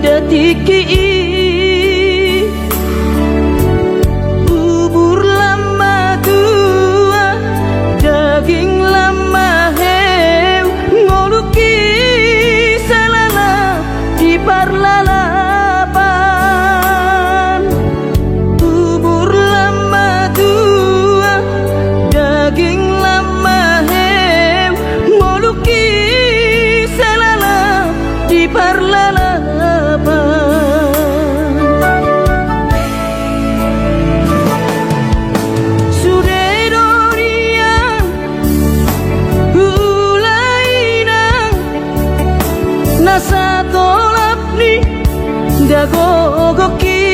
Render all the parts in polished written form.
detik bubur lama tua daging lama heu ngoluki selala di parlalapan bubur lama tua daging lama heu ngoluki selala di parlalapan nasa tolap ni dagogoki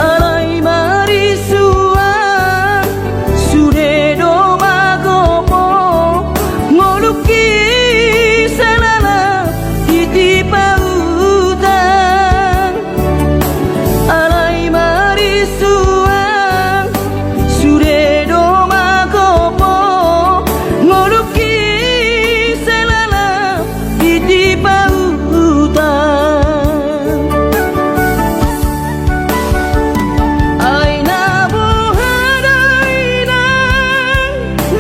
alai marisuan sude do magopo ngoluki selala titi pautan alai marisuan sude do magopo ngoluki di pautan aina bohadaina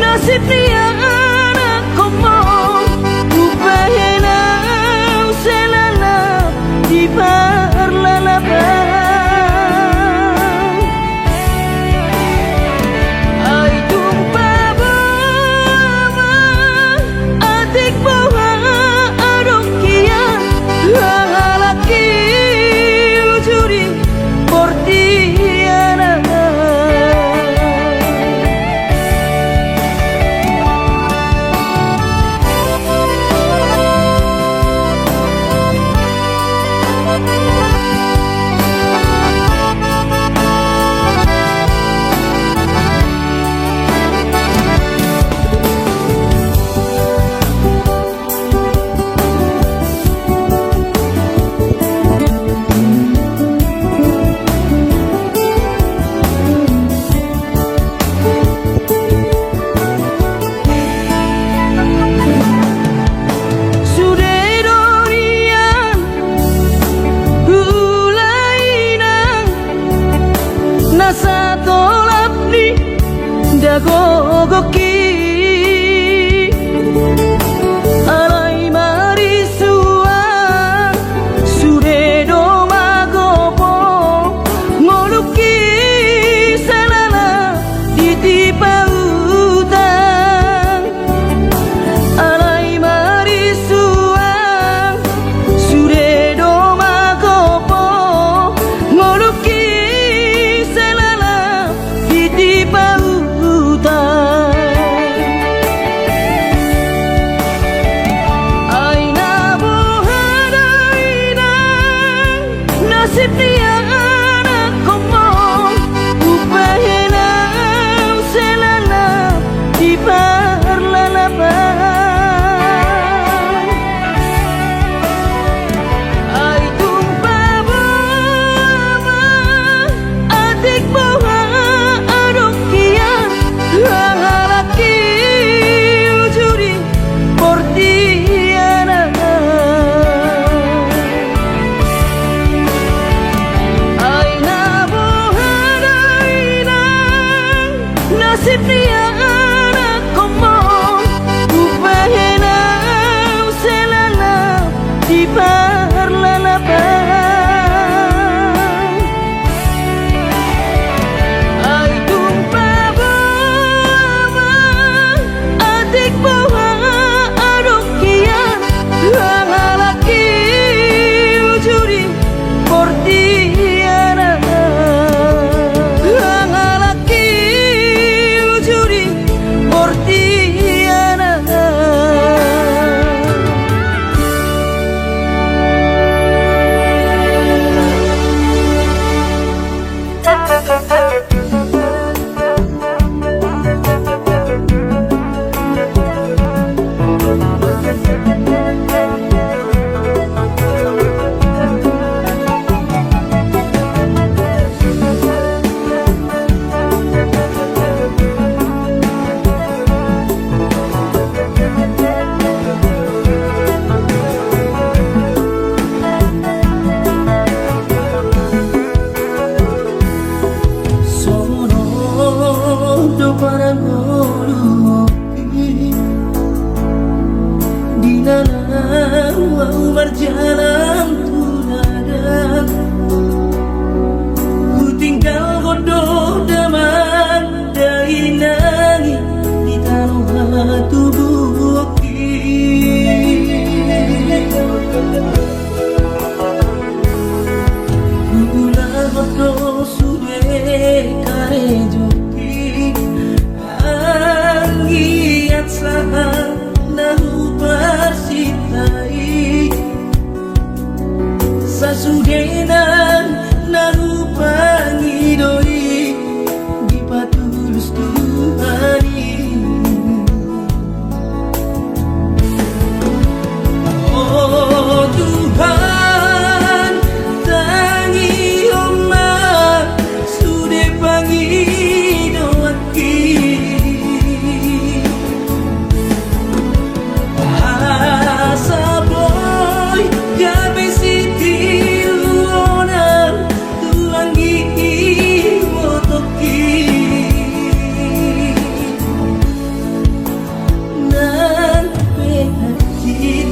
nasib dia anak komo upayana selala di parlalapan ai tumpa bawa adik bawa laki ujuri portiana nasa tolap ni dagogoki alai marisuan sude do magopo ngoluki selala titi pautan alai marisuan sude do magopo ngoluki di pautan aina bohadaina nasib dia anak komo upayana selala di parlalapan ai tumpa bawa adik bawa laki ujuri portiana aina bohadaina nasib dia anak komo upayana selala di parlalapan berjalan tunadan, ku tinggal godok damang dari nangis di tanah tubuh gula godok sudah kare joki angiat sah nahu persitai sasudenan nahu pangidoi di patulus Tuhani. Oh Tuhan tangi omah sude pangidoaki asa boy gabe siti luonan tuangi motoki nan penhati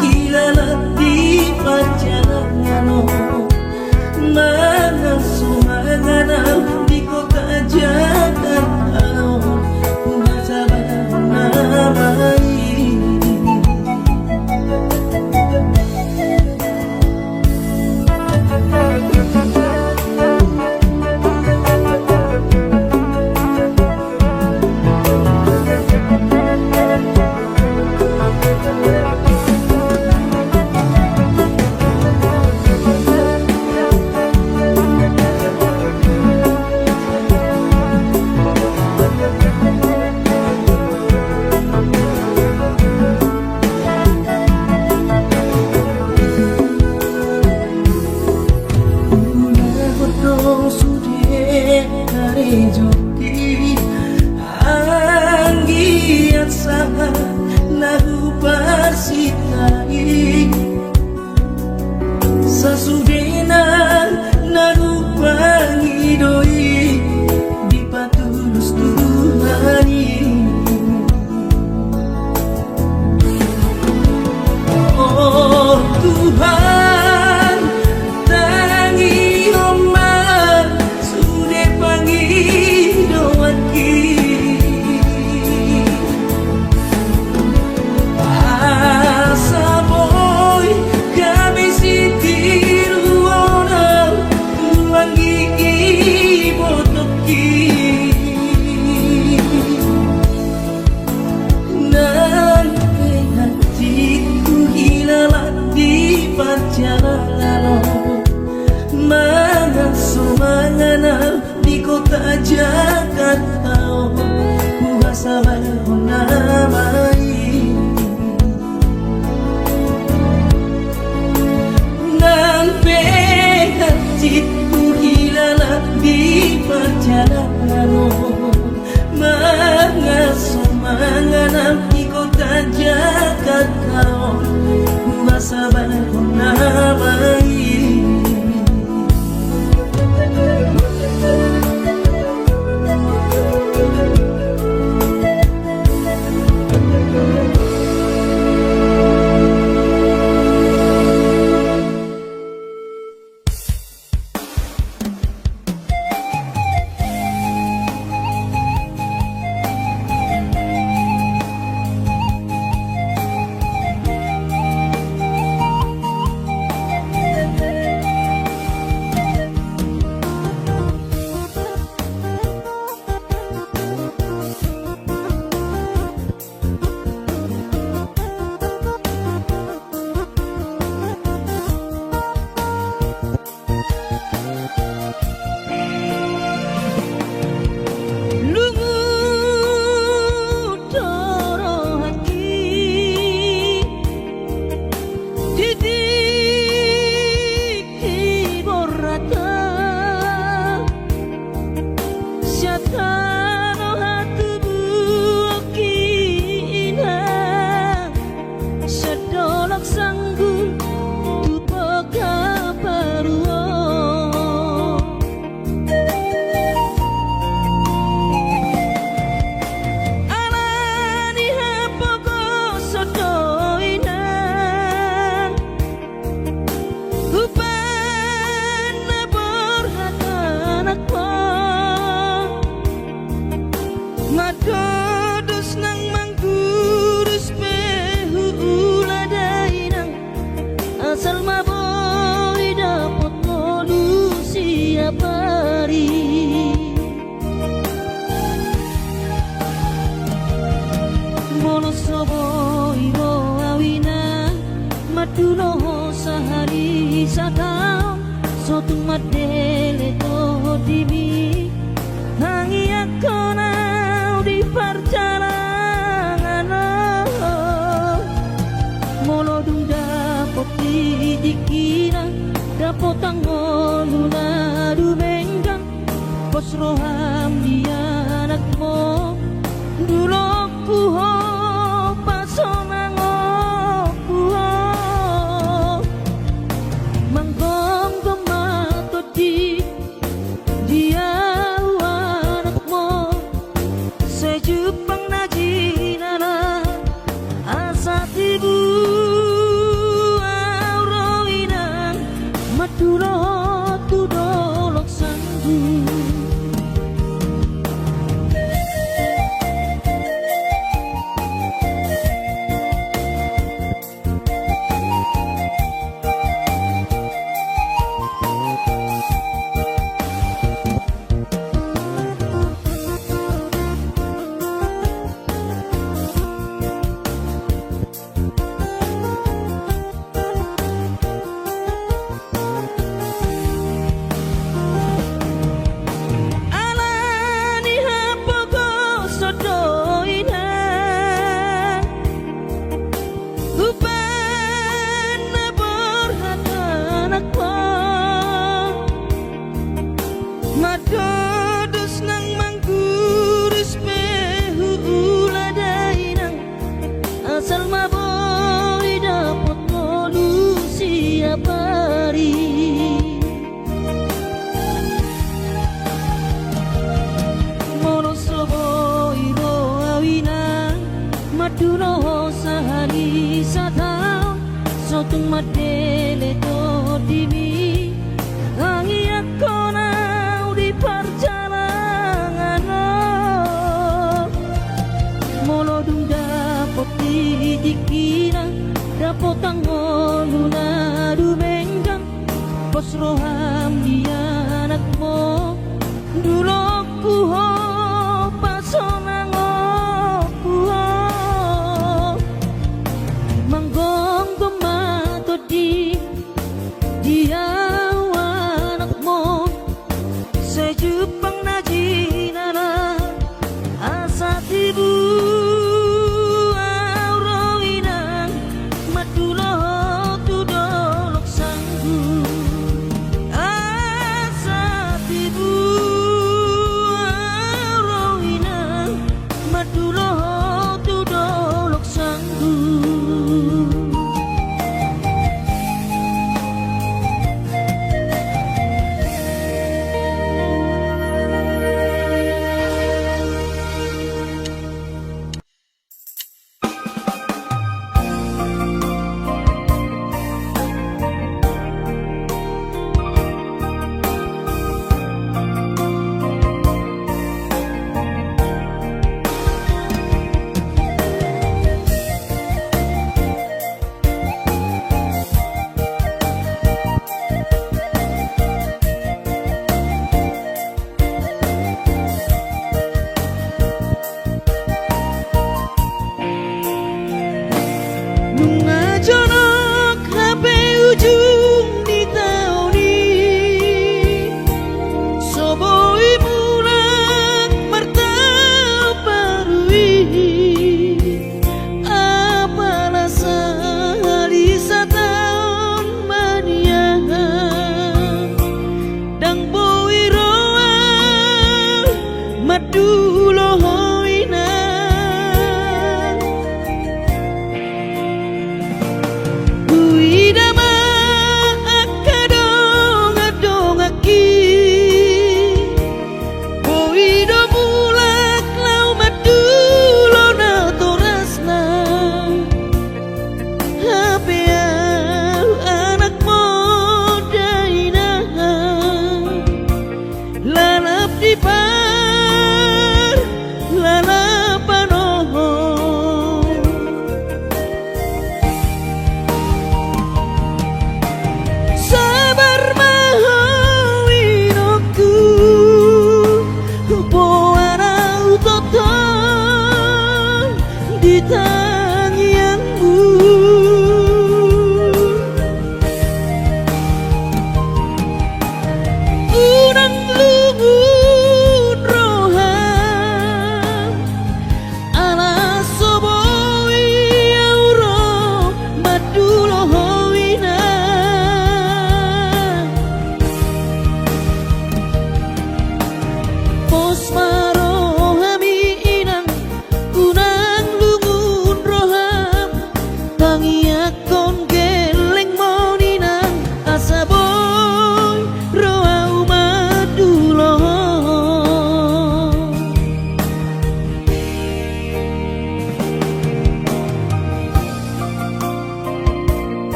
gila di pajangan mana sumanganal di kota Jakarta nggak sabar namai. Joki anggiat sah nahu persitai sasudena nahu pangidoi di patulus Tuhani. Oh Tuhan tangi omah sude pangidoaki asa boy gabe siti luona tuangi botoki nan hatiku hilang di perjalanan mana sumanganal di kota Jakarta kuasa namai nan hatiku hilang di perjalanan mana sumanganal di kota Jakarta kuasa namai. Madulo sehari sadam sotung madele to dibi hangi aku nau di perjalanan molo dung dapot di dikira dapot angoluna du benggang pos roham dia anakmu dulu kuho pasonang kuho manggong gemato di dia anakmu sejupang najinana asa tibu auroinan maduro tudolok sanggu Madodos nang mangguris pehu uladainang asal maboy dapot molu siap hari mono soboy ro awina madulo sahari sadam sotung madele to dimi hangi aku di perjalanan molo dung dapot di dikira dapot angoluna du benggang pos roham dia anakmu dulu kuho pasonang kuho manggong gemato di dia sejupang najinana asa tibu auroinan madulo tudolok sanggu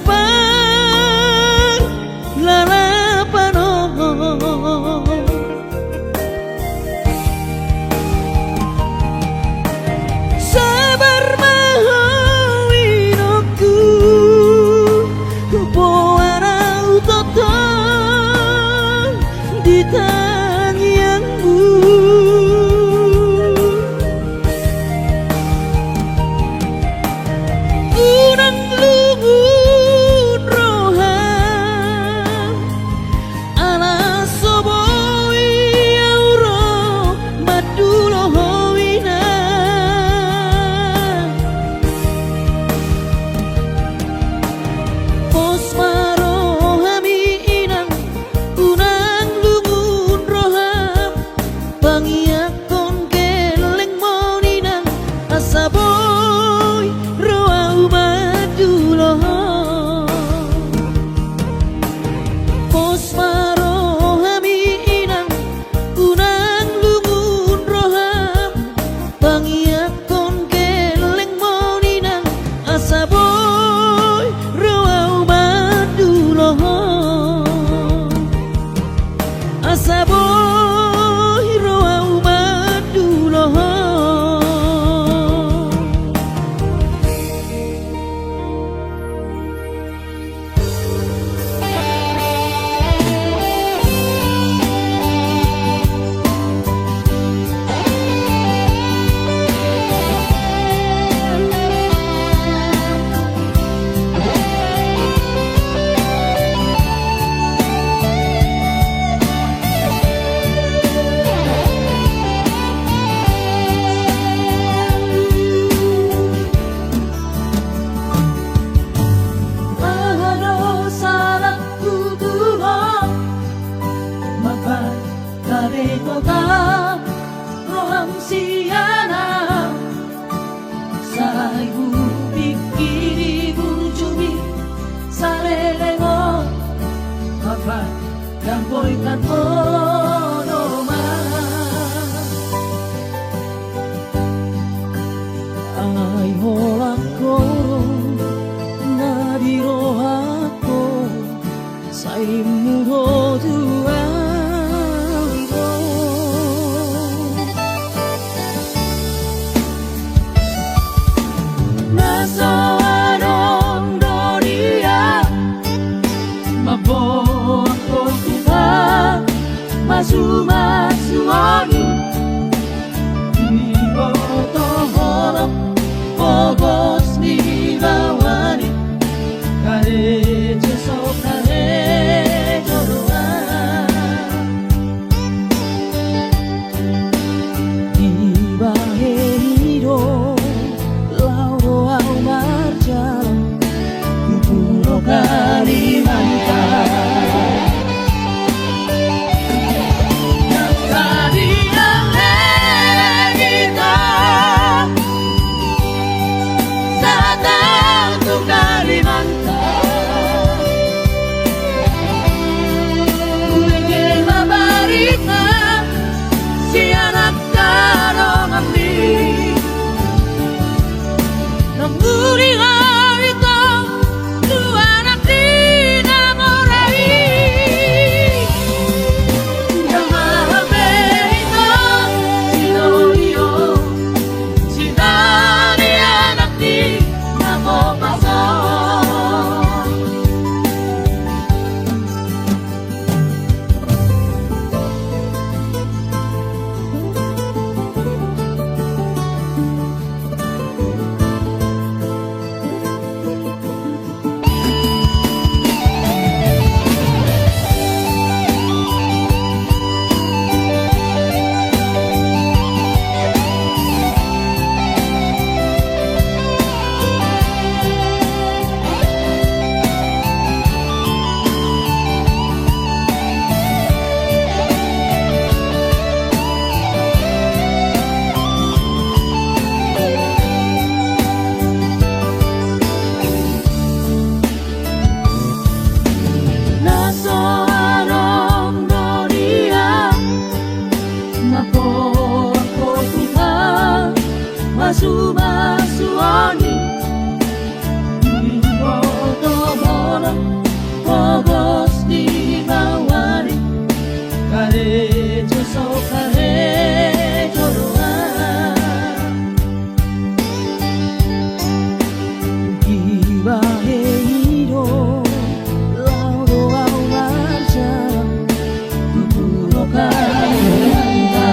pang lalapan sabar mahawin aku puarau total di tangianmu unang lungun roham ala soboi auro madulo howina pos marohami inang unang lungun roham pangiakon keleng moninang asaboy roau madulo pos marohami inang unang lungun roham pangiakon keleng moninang asaboy roau madulo asaboy roau madulo Mahalo sarang tutulo Magbay karito ka roham siyana sa ibubig kinibujumi sa lelengon Magbay gamboy katono ay holang koro nadiro ako sa imuho duango nasa anong doria mabuo ako kita masumasuani Ibo toholok Pogos ni bawani Kare jesok kare jodohan Ibahe hiro Lauro au marjalan Pupulo Kalimantan Masu-masuani Ibo toba horop pogos di mawari karejo so karejo doa Iba heiro lauro au marcha Puro kairanta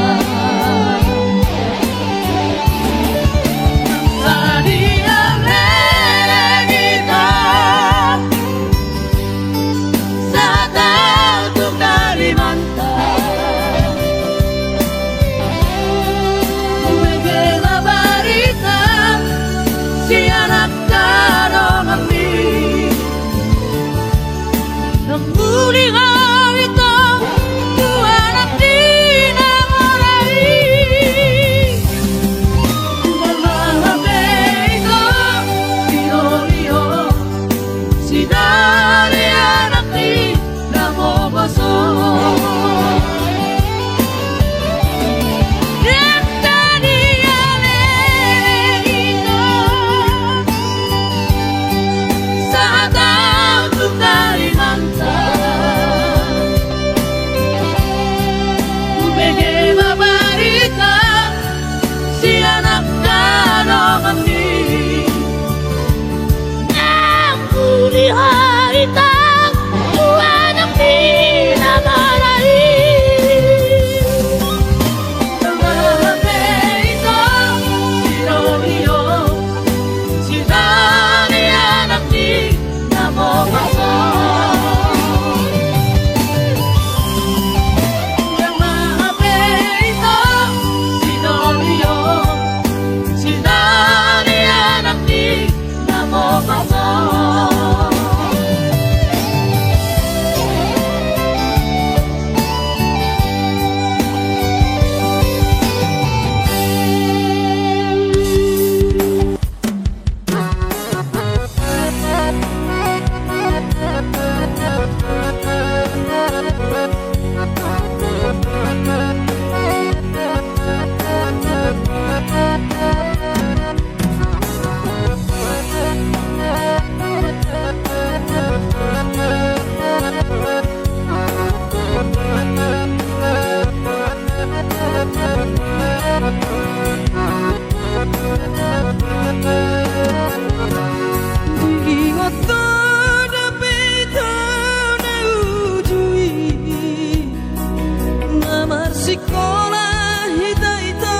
Sekolah hita-hita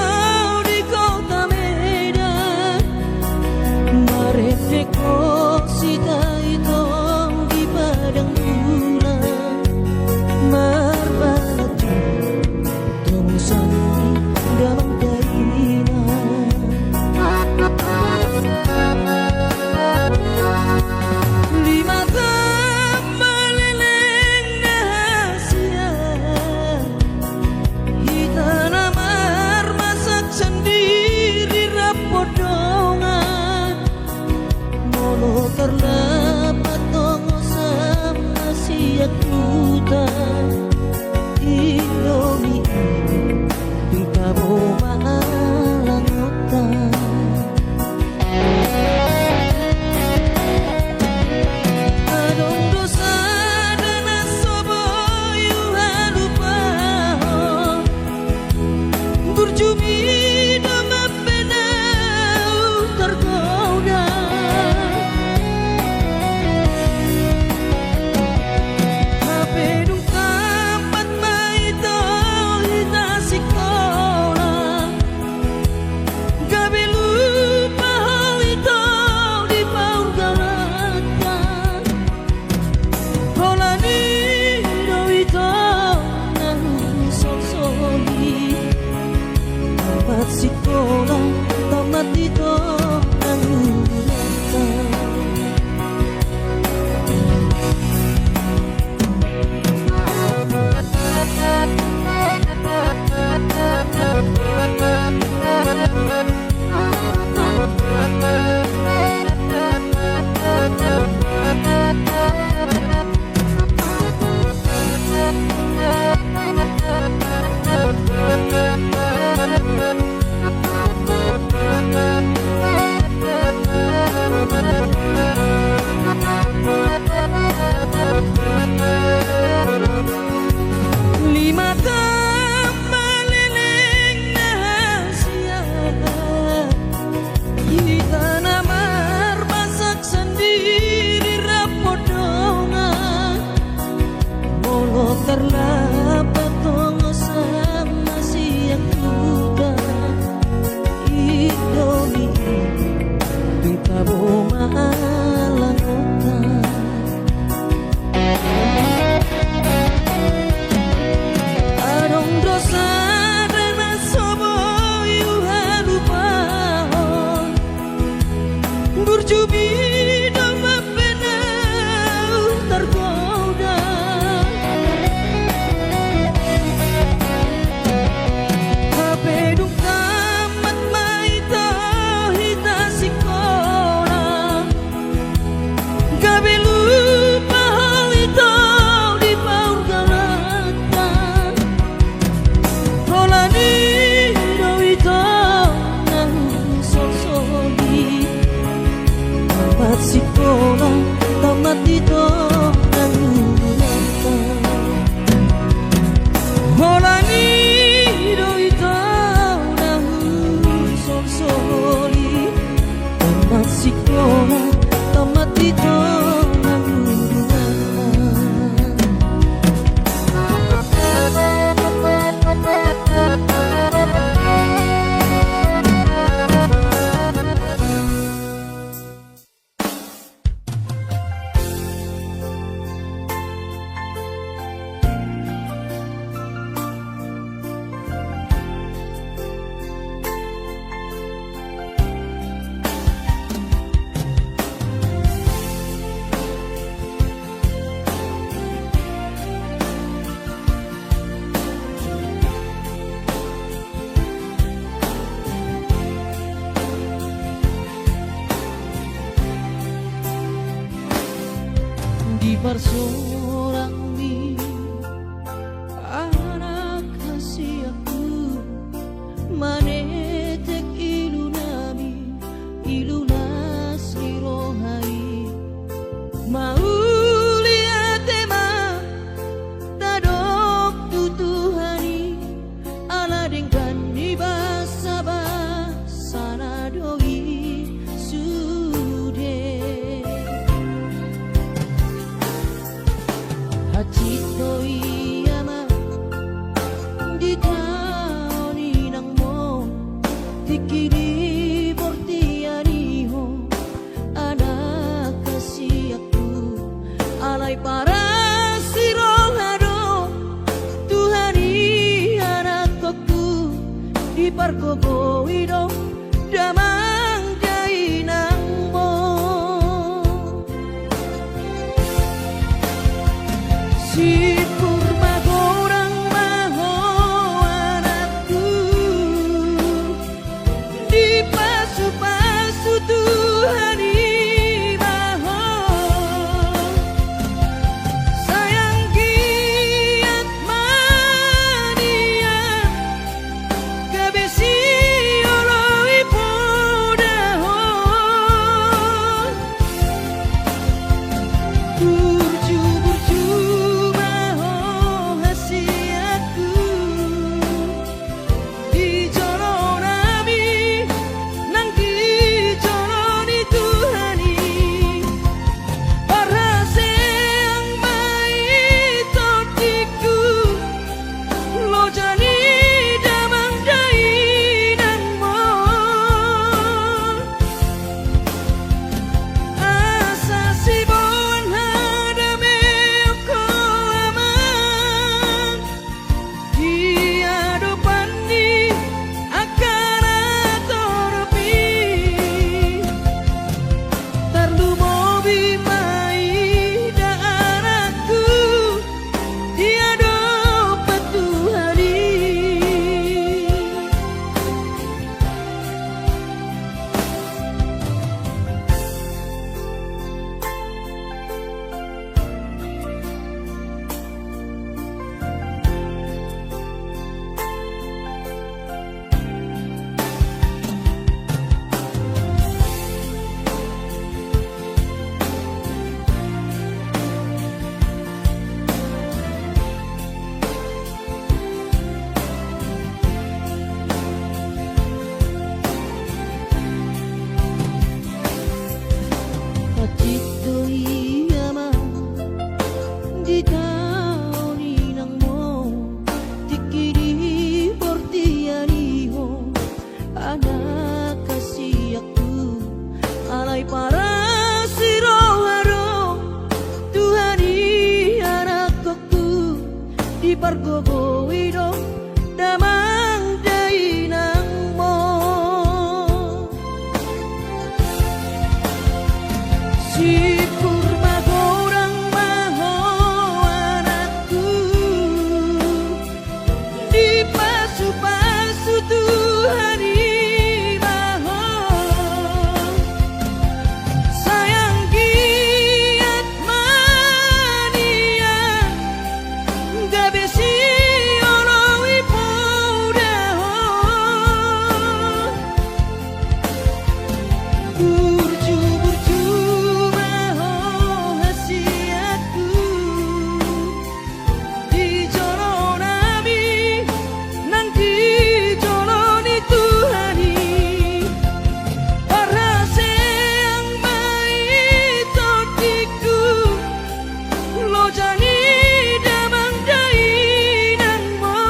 di kota Medan Mareteko sita-hita di padang bulan Marbalatu temusan dalam keinginan Lima meleleng rahasia Tanamar masak sendiri rapodongan Molo terdapat tongo sama siak hutan Indomie di kabo maalang hutan Adong dosa dan asobo yuhalupa Berjumi nama benau tergoda Mapedung tempat maito hita sekolah Gabe lupa itu di paur galatan Holani do itu nang sok-soki Tamat sekolah, tamat itu nang Thank you. cumi nama penau tergoda Kapedung tamat maita hita sikona Gabe lupa hal itu di paur galatan Rolani do itu nang sosoli Tamat sekolah tamat itu nang galatan Rolani do itu nang sosoli Tamat sekolah tamat itu nang di bersorak mi anak kasih aku manetek ilunami ilunas irohai mau lihat emang tadok tutuhani ala dengan di basa basa doi sude Hachito iyama di taoni nang mo tikiri portiani ho anak kasih aku alay para sirohado Tuhani anak aku di parkogo idong damang jai nang mo Si kurma gorang maho anakku di pasu-pasu Tuhani maho sayang giat mania kabesi oloi podaho burju-burju si kurma goreng maho anakku dipasu-pasu Tuhan imaho sayang giat mania gabe si olo ipodaho burju-burju maho hasiatku dijolonami nang dijoloni Tuhani parase ang maitotiku lo jani damang dainang mo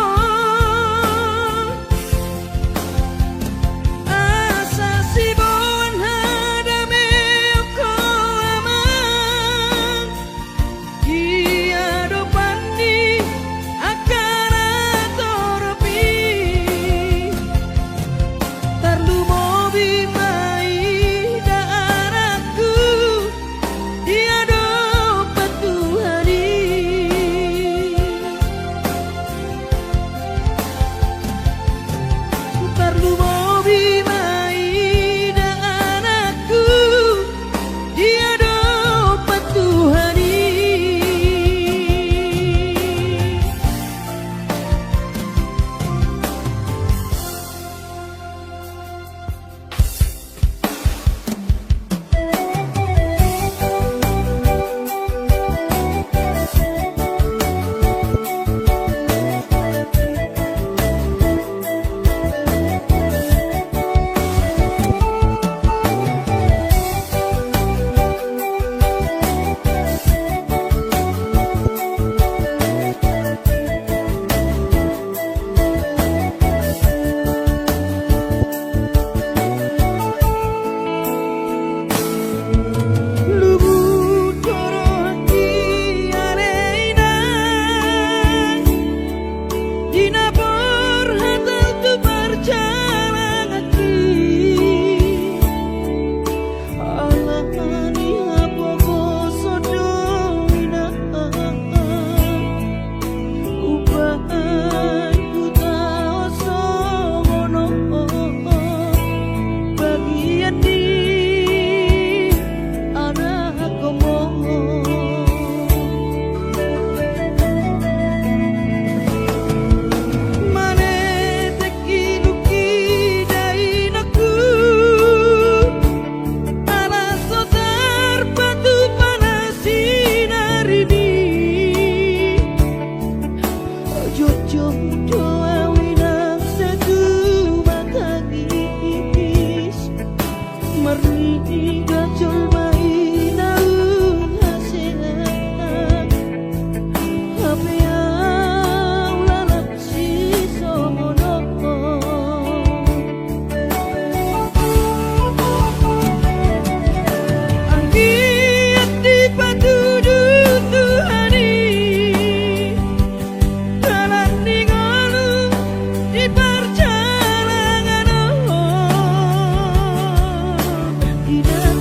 asa sibon hadame ko aman hiadupan ni akan atoropi tarlu mobi mai daaraku dia dopat Tuhani tarlu mobi mai daaraku dia dopat Tuhani Lubuk hati areina dina berhatal tu berjalan hati alahani apoko sodoina ubahan ku tau somono bagian di anak komo mane teki luki dainaku ala sotar batu panas sinarini jojo doa winang setu matagis merni gajol mainaun haseak hape yang lalap si somono anggiat di patudu Tuhani dalam ningalu di perjalanan tidak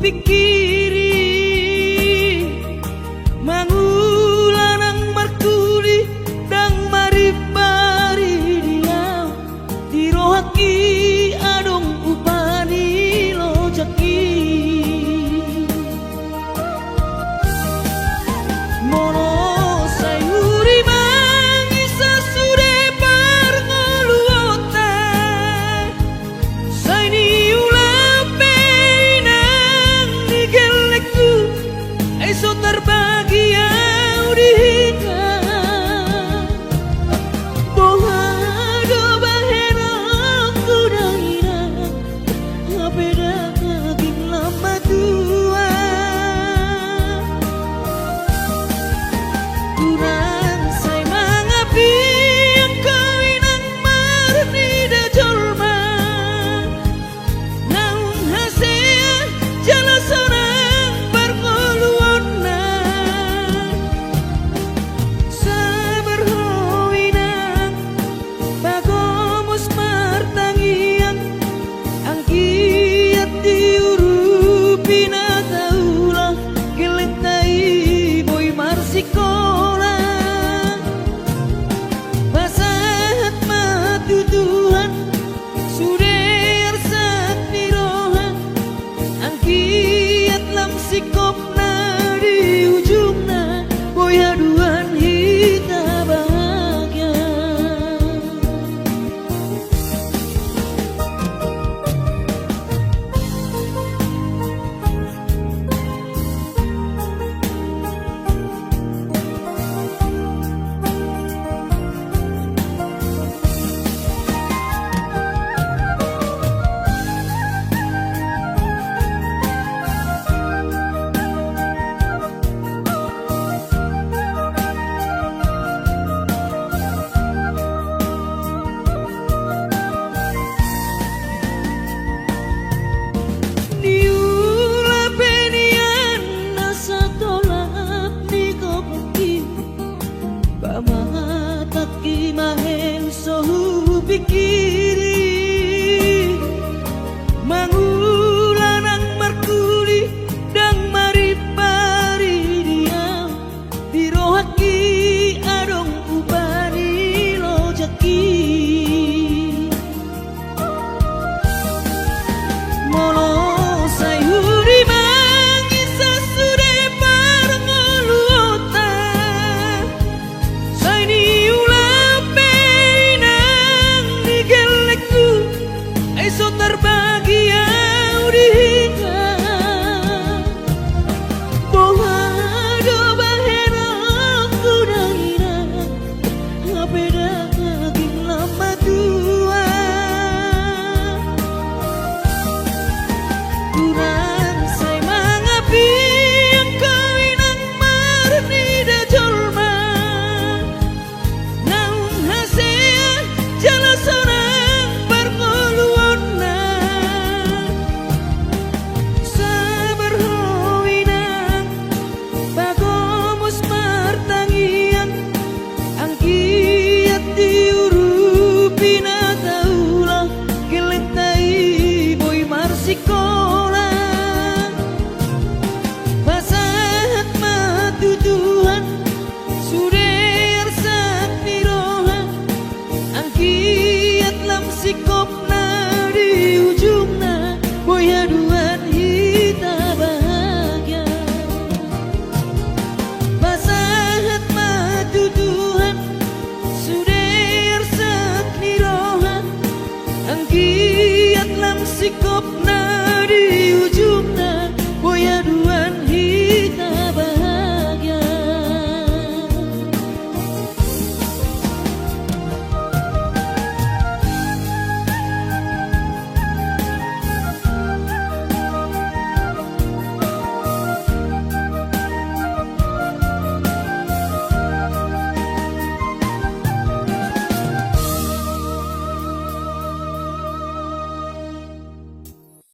pikiri mangulanang markuli dang maribari dia tirohaki adong upani lojaki mono sayuri mangisa sure parngoluota saini ulape nang nigelekku eso terbahagia udika bohado bahera kudaira apeda kaging lama tua kurang say mangapi ang kawinang marni da jolma naung hasea jala sonang parngoluon na sabar hoinang bagomos martangiang ang kiat diurupi na taula kilentai boy marsikola basahat matutuhan suder sak nirohan ang kiat lang sikop na di ujung na boy haduan hita bahagia niula penian nasa tolak ni kopuki pamatak kimaheng sohu pikiri mangulanang markuli dang maripari dia tirohaki adong upani lojaki mono sayuri mangisa sure parngoluota saini ulape nang nigelekku eso terbahagia udika bohado bahera kudaira apeda kaging lama tua kurang say mangapi ang kawinang marni da jolma naung hasea jala sonang parngoluon na sabar hoinang bagomos martangiang ang kiat diurupi na taula kilentai boy marsikola basahat matutuhan suder sak nirohan ang kiat lam sikop na di ujung na boy haduan hita bahagia basahat matutuhan suder sak nirohan ang kiat lam sikop